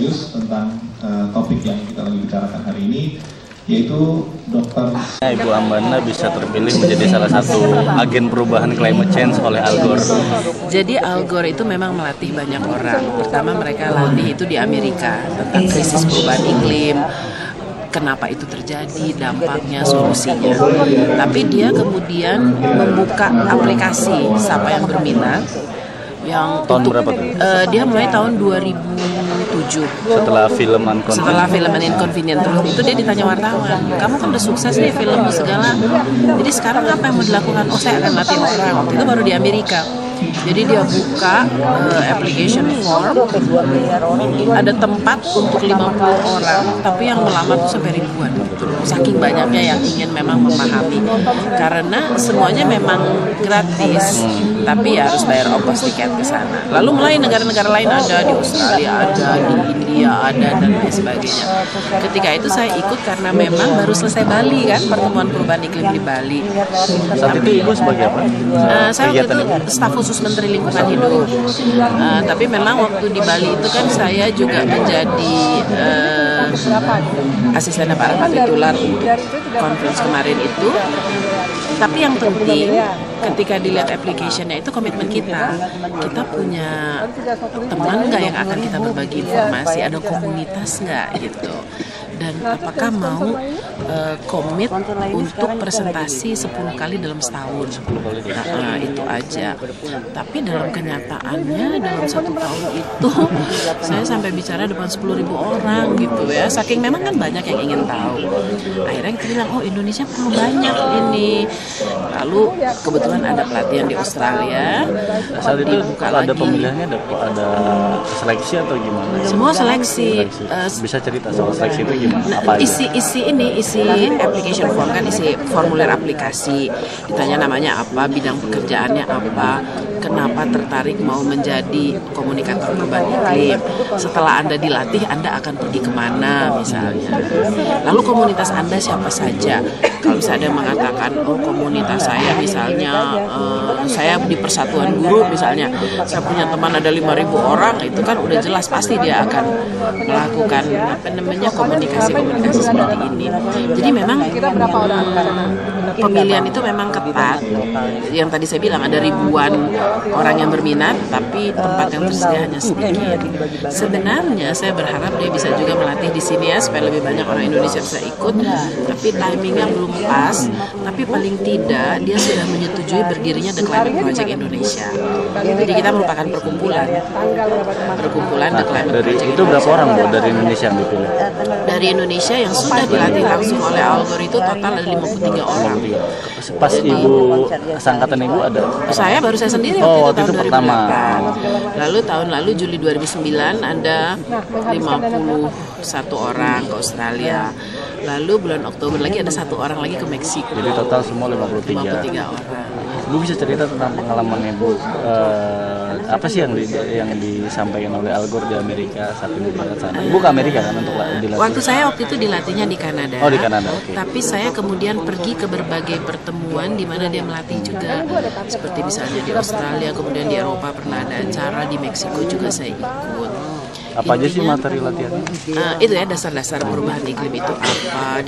serius tentang topik yang kita lagi bicarakan hari ini, yaitu Dr. Ibu Ambana bisa terpilih menjadi salah satu agen perubahan climate change oleh Al Gore. Jadi Al Gore itu memang melatih banyak orang. Pertama mereka latih itu di Amerika tentang krisis perubahan iklim. Kenapa itu terjadi, dampaknya, solusinya. Tapi dia kemudian membuka aplikasi siapa yang berminat. Yang Tahun berapa tuh? Dia mulai tahun 2007. Setelah film An Inconvenient Truth itu dia ditanya wartawan, kamu kan udah sukses nih film segala, jadi sekarang apa yang mau dilakukan? Oh, saya akan latih orang. Waktu itu baru di Amerika. Jadi dia buka application form, ada tempat untuk 50 orang, tapi yang melamar tuh sampai ribuan. Saking banyaknya yang ingin memang memahami. Karena semuanya memang gratis, tapi ya harus bayar ongkos tiket ke sana. Lalu mulai negara-negara lain ada, di Australia ada, di India ada, dan lain sebagainya. Ketika itu saya ikut karena memang baru selesai Bali kan, pertemuan perubahan iklim di Bali. Saat itu Ibu sebagai apa? Saya waktu itu staf khusus Menteri Lingkungan Hidup. Tapi memang waktu di Bali itu kan saya juga menjadi asisten Pak Rahmat Tular untuk conference kemarin itu. Tapi yang penting ketika dilihat application-nya itu komitmen kita. Kita punya teman nggak yang akan kita berbagi informasi, ada komunitas nggak gitu. Dan apakah mau komit untuk presentasi 10 kali dalam setahun. Itu aja. Tapi dalam kenyataannya dalam 1 tahun itu saya sampai bicara depan 10.000 orang gitu ya. Saking memang kan banyak yang ingin tahu. Akhirnya kita bilang, oh Indonesia perlu banyak ini. Lalu kebetulan ada pelatihan di Australia. Saat itu ada pemilihannya, ada seleksi atau gimana? Semua seleksi. Bisa cerita soal seleksi itu gimana? Nah, isi application form kan, isi formulir aplikasi. Ditanya namanya apa, bidang pekerjaannya apa, kenapa tertarik mau menjadi komunikator perubahan iklim. Setelah Anda dilatih, Anda akan pergi kemana misalnya. Lalu komunitas Anda siapa saja. Kalau misalnya ada yang mengatakan, oh komunitas saya misalnya, saya di Persatuan Guru misalnya, saya punya teman ada 5.000 orang, itu kan udah jelas pasti dia akan melakukan komunikasi seperti ini. Jadi memang pemilihan itu memang ketat. Yang tadi saya bilang ada ribuan orang yang berminat, tapi tempat yang tersedia hanya sedikit. Sebenarnya saya berharap dia bisa juga melatih di sini ya, supaya lebih banyak orang Indonesia bisa ikut. Tapi timingnya belum pas. Tapi paling tidak dia sudah menyetujui berdirinya The Climate Project Indonesia. Jadi kita merupakan perkumpulan The Climate Project Indonesia. Itu berapa orang Bu dari Indonesia yang dipilih? Dari Indonesia yang sudah dilatih langsung oleh Al Gore itu total ada 53 orang. Pas Ibu seangkatan Ibu ada? Saya sendiri waktu itu tahun 2008. Pertama. Lalu tahun lalu Juli 2009 ada 51 orang ke Australia. Lalu bulan Oktober lagi ada 1 orang lagi ke Meksiko. Jadi total semua 53 orang. Ibu bisa cerita tentang pengalaman Ibu, apa sih yang disampaikan oleh Al Gore di Amerika saat Ibu berangkat sana? Ibu ke Amerika kan untuk dilatih? Waktu itu dilatihnya di Kanada. Oh, di Kanada. Okay. Tapi saya kemudian pergi ke berbagai pertemuan di mana dia melatih juga. Seperti misalnya di Australia, kemudian di Eropa pernah ada acara, di Meksiko juga saya ikut. Apa aja sih materi latihannya? Itu ya dasar-dasar perubahan iklim itu apa,